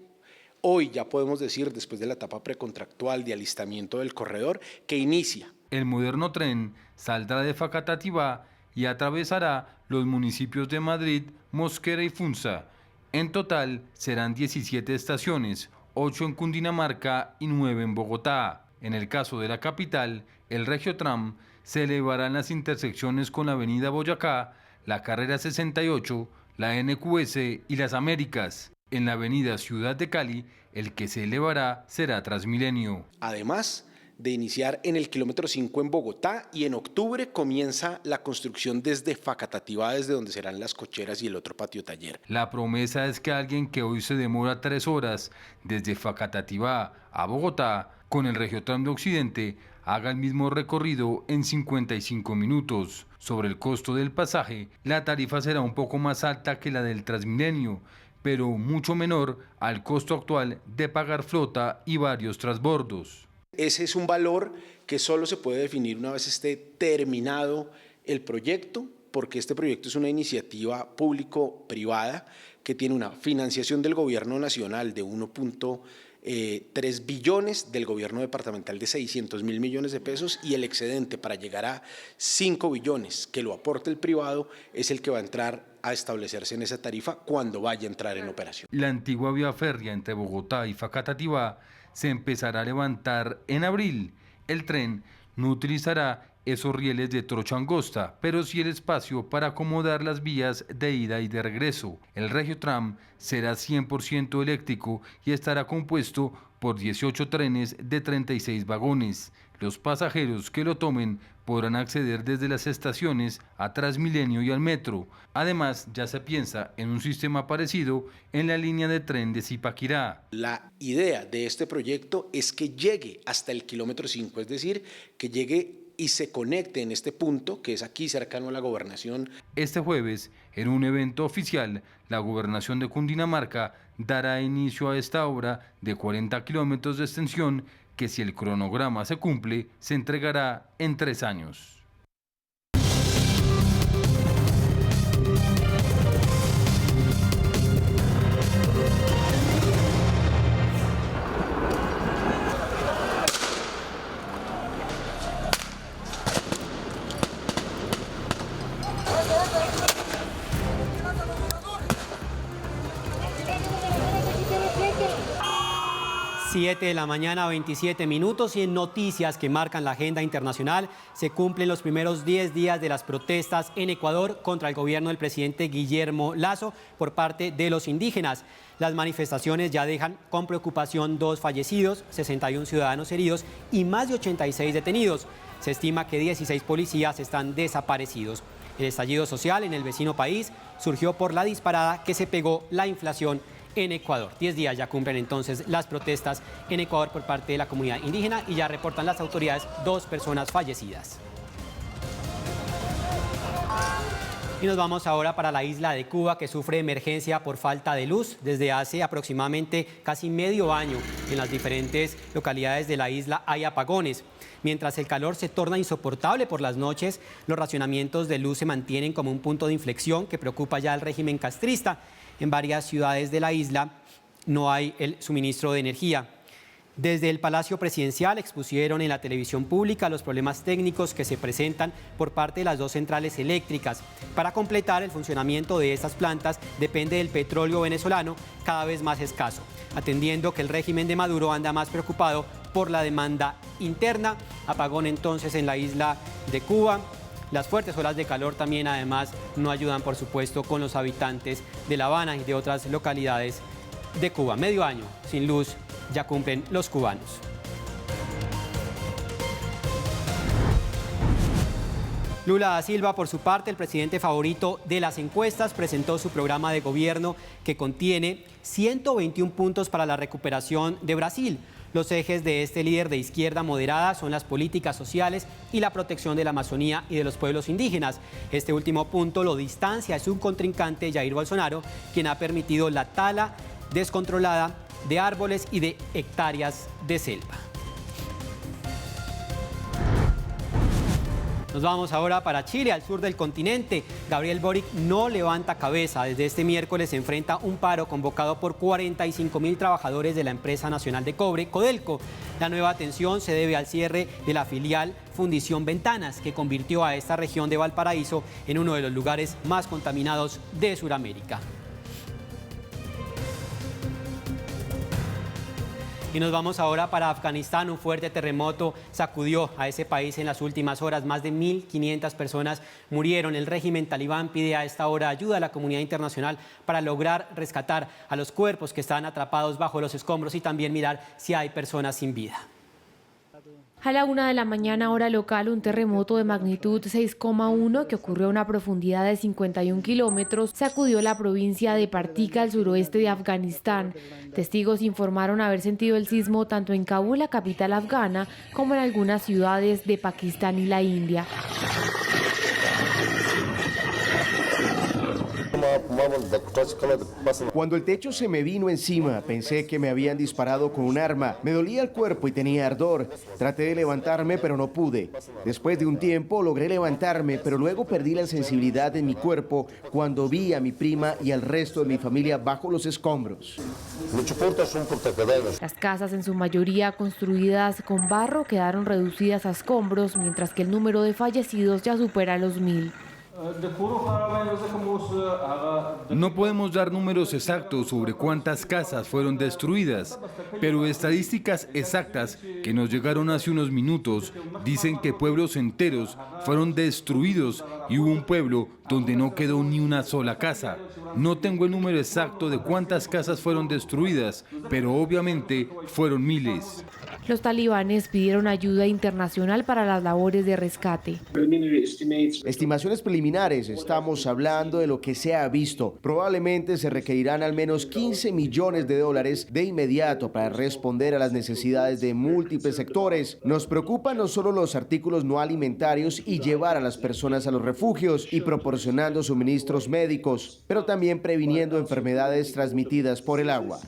Hoy ya podemos decir, después de la etapa precontractual de alistamiento del corredor, que inicia. El moderno tren saldrá de Facatativá y atravesará los municipios de Madrid, Mosquera y Funza. En total serán 17 estaciones, 8 en Cundinamarca y 9 en Bogotá. En el caso de la capital, el Regiotram se elevará en las intersecciones con la avenida Boyacá, la carrera 68, la NQS y las Américas. En la avenida Ciudad de Cali, el que se elevará será Transmilenio. Además de iniciar en el kilómetro 5 en Bogotá, y en octubre comienza la construcción desde Facatativá, desde donde serán las cocheras y el otro patio taller. La promesa es que alguien que hoy se demora 3 horas desde Facatativá a Bogotá con el Regiotram de Occidente haga el mismo recorrido en 55 minutos. Sobre el costo del pasaje, la tarifa será un poco más alta que la del Transmilenio, pero mucho menor al costo actual de pagar flota y varios transbordos. Ese es un valor que solo se puede definir una vez esté terminado el proyecto, porque este proyecto es una iniciativa público-privada que tiene una financiación del gobierno nacional de 1.3 billones, del gobierno departamental de 600.000 millones de pesos, y el excedente para llegar a 5 billones que lo aporte el privado es el que va a entrar a establecerse en esa tarifa cuando vaya a entrar en operación. La antigua vía férrea entre Bogotá y Facatativá se empezará a levantar en abril. El tren no utilizará esos rieles de trocha angosta, pero sí el espacio para acomodar las vías de ida y de regreso. El Regiotram será 100% eléctrico y estará compuesto por 18 trenes de 36 vagones. Los pasajeros que lo tomen podrán acceder desde las estaciones a Transmilenio y al metro. Además, ya se piensa en un sistema parecido en la línea de tren de Zipaquirá. La idea de este proyecto es que llegue hasta el kilómetro 5, es decir, que llegue y se conecte en este punto, que es aquí cercano a la gobernación. Este jueves, en un evento oficial, la gobernación de Cundinamarca dará inicio a esta obra de 40 kilómetros de extensión que, si el cronograma se cumple, se entregará en 3 años. 7 de la mañana, 27 minutos, y en noticias que marcan la agenda internacional, se cumplen los primeros 10 días de las protestas en Ecuador contra el gobierno del presidente Guillermo Lasso por parte de los indígenas. Las manifestaciones ya dejan con preocupación 2 fallecidos, 61 ciudadanos heridos y más de 86 detenidos. Se estima que 16 policías están desaparecidos. El estallido social en el vecino país surgió por la disparada que se pegó la inflación en Ecuador. 10 días ya cumplen entonces las protestas en Ecuador por parte de la comunidad indígena y ya reportan las autoridades 2 personas fallecidas. Y nos vamos ahora para la isla de Cuba, que sufre emergencia por falta de luz desde hace aproximadamente casi medio año. En las diferentes localidades de la isla hay apagones. Mientras el calor se torna insoportable por las noches, los racionamientos de luz se mantienen como un punto de inflexión que preocupa ya al régimen castrista. En varias ciudades de la isla no hay el suministro de energía. Desde el Palacio Presidencial expusieron en la televisión pública los problemas técnicos que se presentan por parte de las 2 centrales eléctricas. Para completar el funcionamiento de estas plantas depende del petróleo venezolano, cada vez más escaso, atendiendo que el régimen de Maduro anda más preocupado por la demanda interna. Apagón entonces en la isla de Cuba. Las fuertes olas de calor también además no ayudan, por supuesto, con los habitantes de La Habana y de otras localidades de Cuba. Medio año sin luz ya cumplen los cubanos. Lula da Silva, por su parte, el presidente favorito de las encuestas, presentó su programa de gobierno que contiene 121 puntos para la recuperación de Brasil. Los ejes de este líder de izquierda moderada son las políticas sociales y la protección de la Amazonía y de los pueblos indígenas. Este último punto lo distancia de su contrincante Jair Bolsonaro, quien ha permitido la tala descontrolada de árboles y de hectáreas de selva. Nos vamos ahora para Chile, al sur del continente. Gabriel Boric no levanta cabeza. Desde este miércoles se enfrenta un paro convocado por 45.000 trabajadores de la empresa nacional de cobre, Codelco. La nueva tensión se debe al cierre de la filial Fundición Ventanas, que convirtió a esta región de Valparaíso en uno de los lugares más contaminados de Sudamérica. Y nos vamos ahora para Afganistán. Un fuerte terremoto sacudió a ese país en las últimas horas. Más de 1.500 personas murieron. El régimen talibán pide a esta hora ayuda a la comunidad internacional para lograr rescatar a los cuerpos que están atrapados bajo los escombros y también mirar si hay personas sin vida. A la 1 de la mañana, hora local, un terremoto de magnitud 6,1 que ocurrió a una profundidad de 51 kilómetros sacudió la provincia de Partika, al suroeste de Afganistán. Testigos informaron haber sentido el sismo tanto en Kabul, la capital afgana, como en algunas ciudades de Pakistán y la India. Cuando el techo se me vino encima, pensé que me habían disparado con un arma. Me dolía el cuerpo y tenía ardor. Traté de levantarme, pero no pude. Después de un tiempo logré levantarme, pero luego perdí la sensibilidad en mi cuerpo cuando vi a mi prima y al resto de mi familia bajo los escombros. Las casas, en su mayoría construidas con barro, quedaron reducidas a escombros, mientras que el número de fallecidos ya supera los 1.000. No podemos dar números exactos sobre cuántas casas fueron destruidas, pero estadísticas exactas que nos llegaron hace unos minutos dicen que pueblos enteros fueron destruidos y hubo un pueblo donde no quedó ni una sola casa. No tengo el número exacto de cuántas casas fueron destruidas, pero obviamente fueron miles. Los talibanes pidieron ayuda internacional para las labores de rescate. Estimaciones preliminares, estamos hablando de lo que se ha visto. Probablemente se requerirán al menos $15 millones de inmediato para responder a las necesidades de múltiples sectores. Nos preocupan no solo los artículos no alimentarios y llevar a las personas a los refugios y proporcionando suministros médicos, pero también previniendo enfermedades transmitidas por el agua.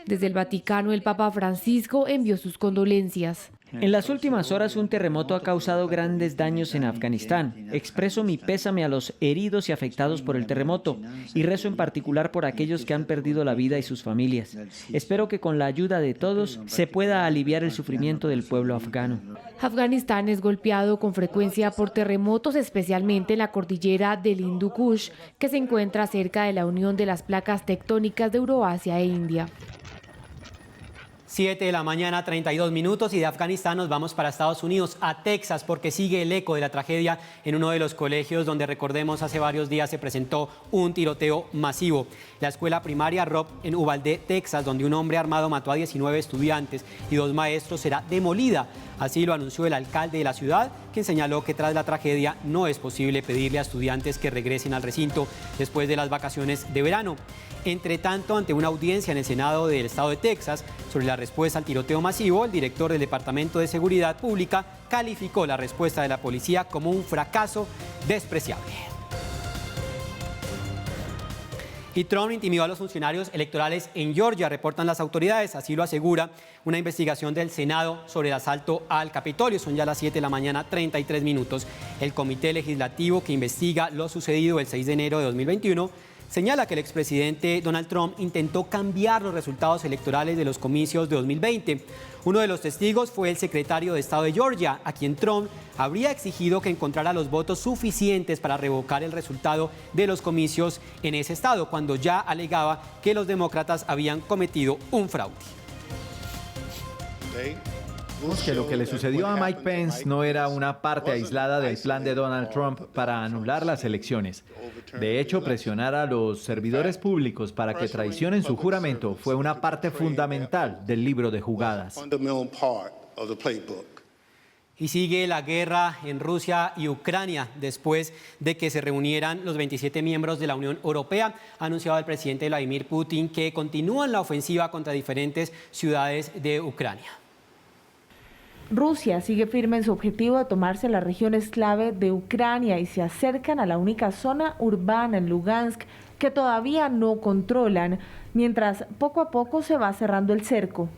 Desde el Vaticano, el Papa Francisco envió sus condolencias. En las últimas horas, un terremoto ha causado grandes daños en Afganistán. Expreso mi pésame a los heridos y afectados por el terremoto y rezo en particular por aquellos que han perdido la vida y sus familias. Espero que con la ayuda de todos se pueda aliviar el sufrimiento del pueblo afgano. Afganistán es golpeado con frecuencia por terremotos, especialmente en la cordillera del Hindu Kush, que se encuentra cerca de la unión de las placas tectónicas de Euroasia e India. 7 de la mañana, 32 minutos, y de Afganistán nos vamos para Estados Unidos, a Texas, porque sigue el eco de la tragedia en uno de los colegios donde, recordemos, hace varios días se presentó un tiroteo masivo. La escuela primaria Robb en Uvalde, Texas, donde un hombre armado mató a 19 estudiantes y 2 maestros, será demolida. Así lo anunció el alcalde de la ciudad, quien señaló que tras la tragedia no es posible pedirle a estudiantes que regresen al recinto después de las vacaciones de verano. Entre tanto, ante una audiencia en el Senado del estado de Texas sobre la respuesta al tiroteo masivo, el director del Departamento de Seguridad Pública calificó la respuesta de la policía como un fracaso despreciable. Y Trump intimidó a los funcionarios electorales en Georgia, reportan las autoridades, así lo asegura una investigación del Senado sobre el asalto al Capitolio. Son ya las 7 de la mañana, 33 minutos. El comité legislativo que investiga lo sucedido el 6 de enero de 2021 señala que el expresidente Donald Trump intentó cambiar los resultados electorales de los comicios de 2020. Uno de los testigos fue el secretario de Estado de Georgia, a quien Trump habría exigido que encontrara los votos suficientes para revocar el resultado de los comicios en ese estado, cuando ya alegaba que los demócratas habían cometido un fraude. Que lo que le sucedió a Mike Pence no era una parte aislada del plan de Donald Trump para anular las elecciones. De hecho, presionar a los servidores públicos para que traicionen su juramento fue una parte fundamental del libro de jugadas. Y sigue la guerra en Rusia y Ucrania después de que se reunieran los 27 miembros de la Unión Europea. Ha anunciado el presidente Vladimir Putin que continúan la ofensiva contra diferentes ciudades de Ucrania. Rusia sigue firme en su objetivo de tomarse las regiones clave de Ucrania y se acercan a la única zona urbana en Lugansk que todavía no controlan, mientras poco a poco se va cerrando el cerco.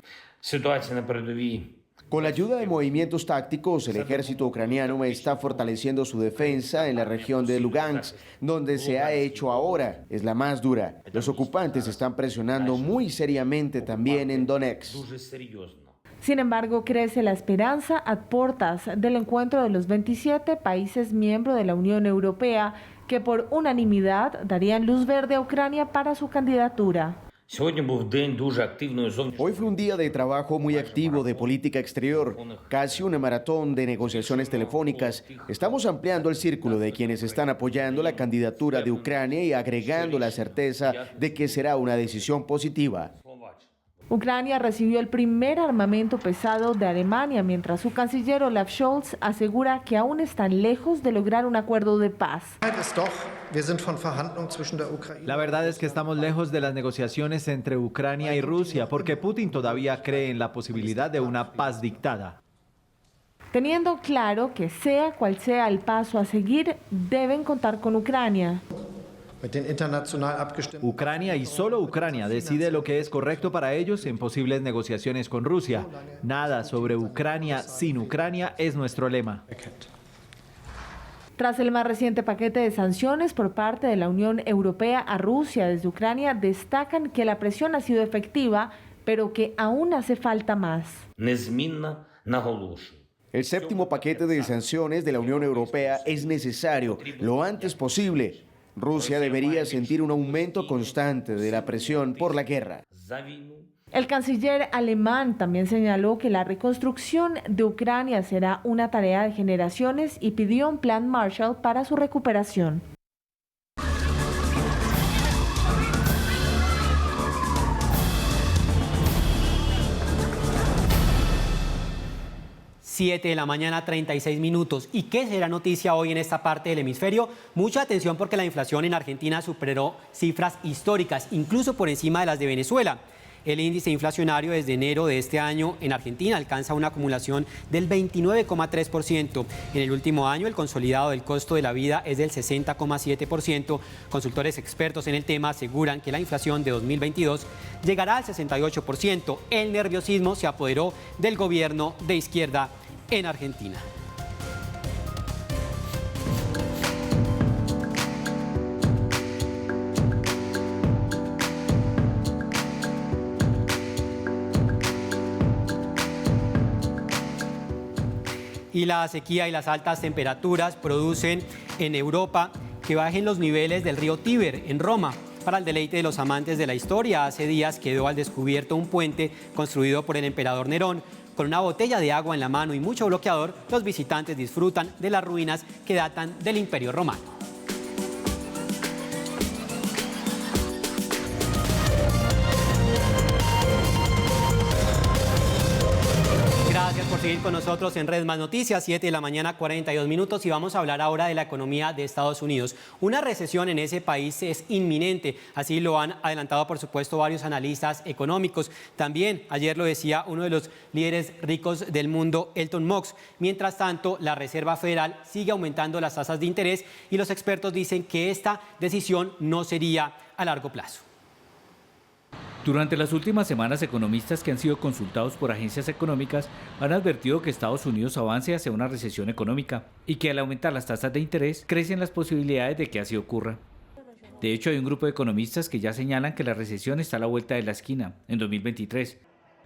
Con la ayuda de movimientos tácticos, el ejército ucraniano está fortaleciendo su defensa en la región de Lugansk, donde se ha hecho ahora. Es la más dura. Los ocupantes están presionando muy seriamente también en Donetsk. Sin embargo, crece la esperanza a puertas del encuentro de los 27 países miembros de la Unión Europea, que por unanimidad darían luz verde a Ucrania para su candidatura. Hoy fue un día de trabajo muy activo de política exterior, casi una maratón de negociaciones telefónicas. Estamos ampliando el círculo de quienes están apoyando la candidatura de Ucrania y agregando la certeza de que será una decisión positiva. Ucrania recibió el primer armamento pesado de Alemania, mientras su canciller Olaf Scholz asegura que aún están lejos de lograr un acuerdo de paz. La verdad es que estamos lejos de las negociaciones entre Ucrania y Rusia, porque Putin todavía cree en la posibilidad de una paz dictada. Teniendo claro que sea cual sea el paso a seguir, deben contar con Ucrania. Ucrania y solo Ucrania decide lo que es correcto para ellos en posibles negociaciones con Rusia. Nada sobre Ucrania sin Ucrania es nuestro lema. Tras el más reciente paquete de sanciones por parte de la Unión Europea a Rusia desde Ucrania, destacan que la presión ha sido efectiva, pero que aún hace falta más. El séptimo paquete de sanciones de la Unión Europea es necesario lo antes posible. Rusia debería sentir un aumento constante de la presión por la guerra. El canciller alemán también señaló que la reconstrucción de Ucrania será una tarea de generaciones y pidió un plan Marshall para su recuperación. Siete de la mañana, 36 minutos. ¿Y qué será noticia hoy en esta parte del hemisferio? Mucha atención porque la inflación en Argentina superó cifras históricas, incluso por encima de las de Venezuela. El índice inflacionario desde enero de este año en Argentina alcanza una acumulación del 29,3%. En el último año, el consolidado del costo de la vida es del 60,7%. Consultores expertos en el tema aseguran que la inflación de 2022 llegará al 68%. El nerviosismo se apoderó del gobierno de izquierda en Argentina. Y la sequía y las altas temperaturas producen en Europa que bajen los niveles del río Tíber en Roma. para el deleite de los amantes de la historia. Hace días quedó al descubierto un puente construido por el emperador Nerón. Con una botella de agua en la mano y mucho bloqueador, los visitantes disfrutan de las ruinas que datan del Imperio Romano. Gracias por seguir con nosotros en Red Más Noticias, 7 de la mañana, 42 minutos, y vamos a hablar ahora de la economía de Estados Unidos. Una recesión en ese país es inminente, así lo han adelantado, por supuesto, varios analistas económicos. También ayer lo decía uno de los líderes ricos del mundo, Elon Musk. Mientras tanto, la Reserva Federal sigue aumentando las tasas de interés y los expertos dicen que esta decisión no sería a largo plazo. Durante las últimas semanas, economistas que han sido consultados por agencias económicas han advertido que Estados Unidos avance hacia una recesión económica y que al aumentar las tasas de interés crecen las posibilidades de que así ocurra. De hecho, hay un grupo de economistas que ya señalan que la recesión está a la vuelta de la esquina, en 2023.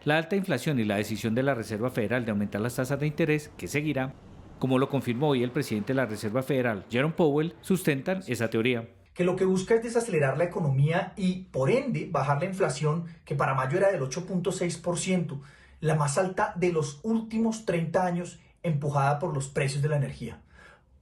La alta inflación y la decisión de la Reserva Federal de aumentar las tasas de interés, que seguirá, como lo confirmó hoy el presidente de la Reserva Federal, Jerome Powell, sustentan esa teoría. Que lo que busca es desacelerar la economía y, por ende, bajar la inflación, que para mayo era del 8.6%, la más alta de los últimos 30 años, empujada por los precios de la energía.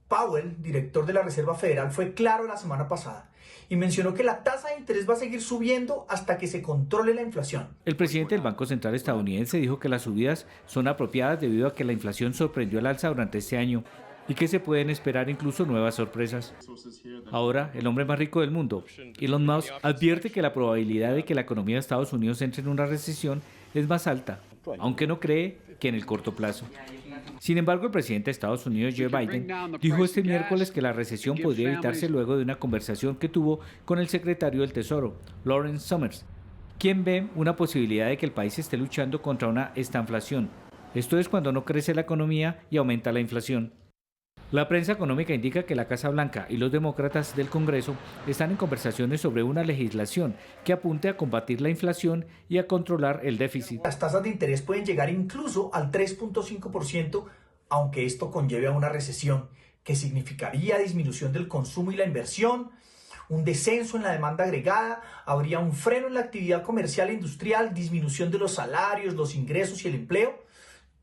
Powell, director de la Reserva Federal, fue claro la semana pasada y mencionó que la tasa de interés va a seguir subiendo hasta que se controle la inflación. El presidente del Banco Central estadounidense dijo que las subidas son apropiadas debido a que la inflación sorprendió al alza durante este año y que se pueden esperar incluso nuevas sorpresas. Ahora, el hombre más rico del mundo, Elon Musk, advierte que la probabilidad de que la economía de Estados Unidos entre en una recesión es más alta, aunque no cree que en el corto plazo. Sin embargo, el presidente de Estados Unidos, Joe Biden, dijo este miércoles que la recesión podría evitarse luego de una conversación que tuvo con el secretario del Tesoro, Lawrence Summers, quien ve una posibilidad de que el país esté luchando contra una estanflación. Esto es cuando no crece la economía y aumenta la inflación. La prensa económica indica que la Casa Blanca y los demócratas del Congreso están en conversaciones sobre una legislación que apunte a combatir la inflación y a controlar el déficit. Las tasas de interés pueden llegar incluso al 3.5%, aunque esto conlleve a una recesión, que significaría disminución del consumo y la inversión, un descenso en la demanda agregada, habría un freno en la actividad comercial e industrial, disminución de los salarios, los ingresos y el empleo,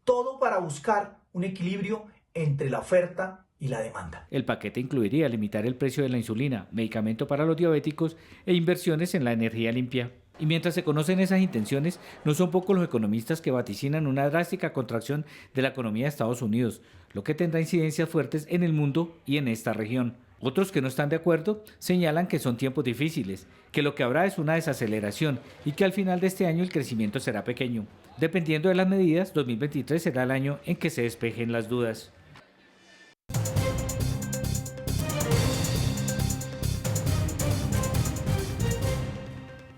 todo para buscar un equilibrio entre la oferta y la demanda. El paquete incluiría limitar el precio de la insulina, medicamento para los diabéticos e inversiones en la energía limpia. Y mientras se conocen esas intenciones, no son pocos los economistas que vaticinan una drástica contracción de la economía de Estados Unidos, lo que tendrá incidencias fuertes en el mundo y en esta región. Otros que no están de acuerdo señalan que son tiempos difíciles, que lo que habrá es una desaceleración y que al final de este año el crecimiento será pequeño. Dependiendo de las medidas, 2023 será el año en que se despejen las dudas.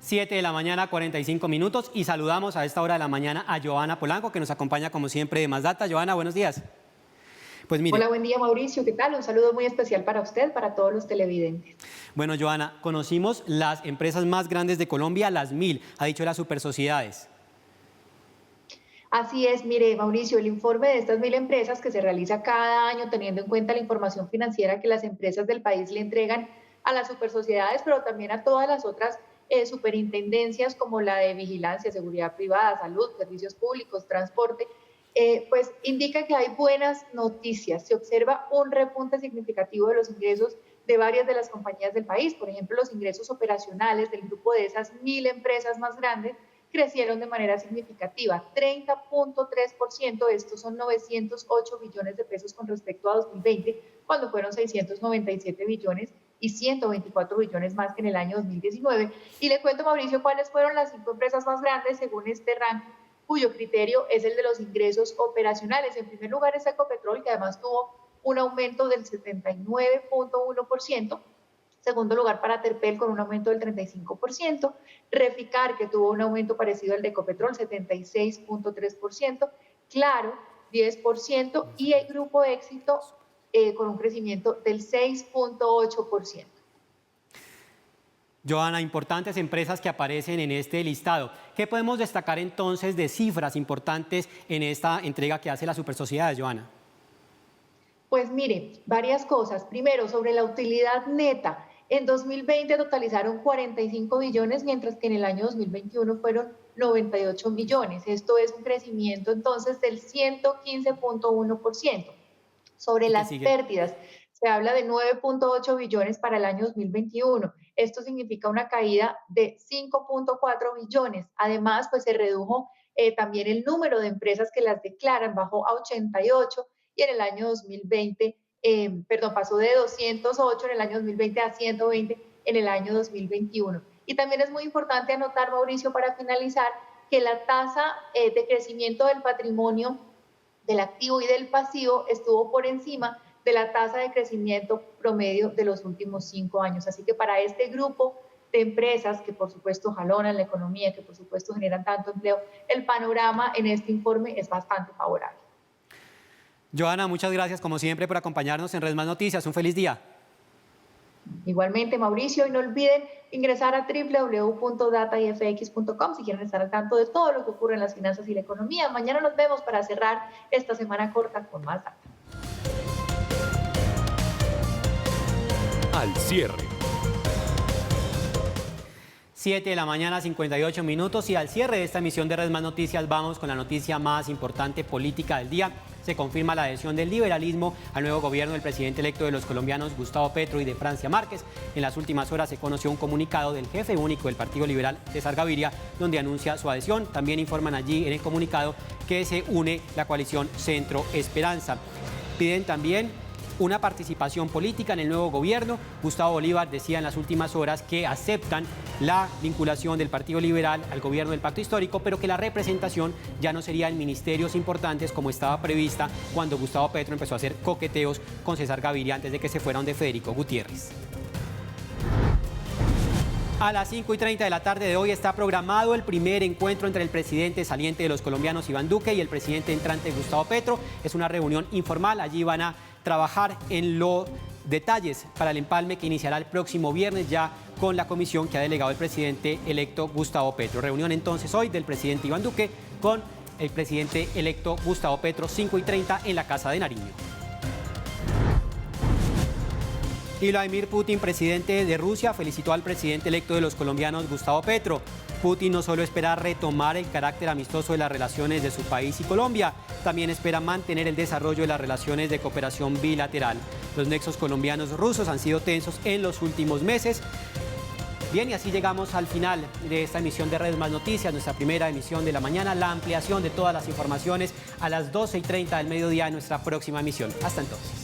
Siete de la mañana, 45 minutos, y saludamos a esta hora de la mañana a Joana Polanco, que nos acompaña como siempre de Más Data. Joana, buenos días. Pues mire. Hola, buen día, Mauricio, ¿qué tal? Un saludo muy especial para usted, para todos los televidentes. Bueno, Joana, conocimos las empresas más grandes de Colombia, las 1000, ha dicho las supersociedades. Así es, mire, Mauricio, el informe de estas 1000 empresas que se realiza cada año teniendo en cuenta la información financiera que las empresas del país le entregan a las supersociedades, pero también a todas las otras superintendencias como la de vigilancia, seguridad privada, salud, servicios públicos, transporte, pues indica que hay buenas noticias. Se observa un repunte significativo de los ingresos de varias de las compañías del país. Por ejemplo, los ingresos operacionales del grupo de esas 1000 empresas más grandes crecieron de manera significativa, 30.3%, estos son 908 billones de pesos con respecto a 2020, cuando fueron 697 billones y 124 billones más que en el año 2019. Y le cuento, Mauricio, cuáles fueron las 5 empresas más grandes según este ranking, cuyo criterio es el de los ingresos operacionales. En primer lugar es Ecopetrol, que además tuvo un aumento del 79.1%. Segundo lugar para Terpel, con un aumento del 35%. Reficar, que tuvo un aumento parecido al de Ecopetrol, 76.3%. Claro, 10%. Y el Grupo Éxito, con un crecimiento del 6.8%. Joana, importantes empresas que aparecen en este listado. ¿Qué podemos destacar entonces de cifras importantes en esta entrega que hace la Supersociedades, Joana? Pues mire, varias cosas. Primero, sobre la utilidad neta. En 2020 totalizaron 45 billones, mientras que en el año 2021 fueron 98 millones. Esto es un crecimiento entonces del 115.1%. Sobre las pérdidas, se habla de 9.8 billones para el año 2021. Esto significa una caída de 5.4 billones. Además, pues se redujo también el número de empresas que las declaran, bajó a 88 y en el año 2020, pasó de 208 en el año 2020 a 120 en el año 2021. Y también es muy importante anotar, Mauricio, para finalizar, que la tasa de crecimiento del patrimonio, del activo y del pasivo estuvo por encima de la tasa de crecimiento promedio de los últimos 5 años. Así que para este grupo de empresas que por supuesto jalonan la economía, que por supuesto generan tanto empleo, el panorama en este informe es bastante favorable. Johanna, muchas gracias como siempre por acompañarnos en Red Más Noticias. Un feliz día. Igualmente, Mauricio, y no olviden ingresar a www.datayfx.com si quieren estar al tanto de todo lo que ocurre en las finanzas y la economía. Mañana nos vemos para cerrar esta semana corta con más data. Al cierre. 7 de la mañana, 58 minutos, y al cierre de esta emisión de Red Más Noticias vamos con la noticia más importante política del día. Se confirma la adhesión del liberalismo al nuevo gobierno del presidente electo de los colombianos, Gustavo Petro, y de Francia Márquez. En las últimas horas se conoció un comunicado del jefe único del Partido Liberal, César Gaviria, donde anuncia su adhesión. También informan allí en el comunicado que se une la coalición Centro Esperanza. Piden también una participación política en el nuevo gobierno. Gustavo Bolívar decía en las últimas horas que aceptan la vinculación del Partido Liberal al gobierno del Pacto Histórico, pero que la representación ya no sería en ministerios importantes como estaba prevista cuando Gustavo Petro empezó a hacer coqueteos con César Gaviria antes de que se fuera donde Federico Gutiérrez. A las 5:30 de la tarde de hoy está programado el primer encuentro entre el presidente saliente de los colombianos, Iván Duque, y el presidente entrante, Gustavo Petro. Es una reunión informal. Allí van a trabajar en los detalles para el empalme que iniciará el próximo viernes ya con la comisión que ha delegado el presidente electo Gustavo Petro. Reunión entonces hoy del presidente Iván Duque con el presidente electo Gustavo Petro, 5:30 en la Casa de Nariño. Y Vladimir Putin, presidente de Rusia, felicitó al presidente electo de los colombianos, Gustavo Petro. Putin no solo espera retomar el carácter amistoso de las relaciones de su país y Colombia, también espera mantener el desarrollo de las relaciones de cooperación bilateral. Los nexos colombianos-rusos han sido tensos en los últimos meses. Bien, y así llegamos al final de esta emisión de Red Más Noticias, nuestra primera emisión de la mañana. La ampliación de todas las informaciones a las 12:30 del mediodía en nuestra próxima emisión. Hasta entonces.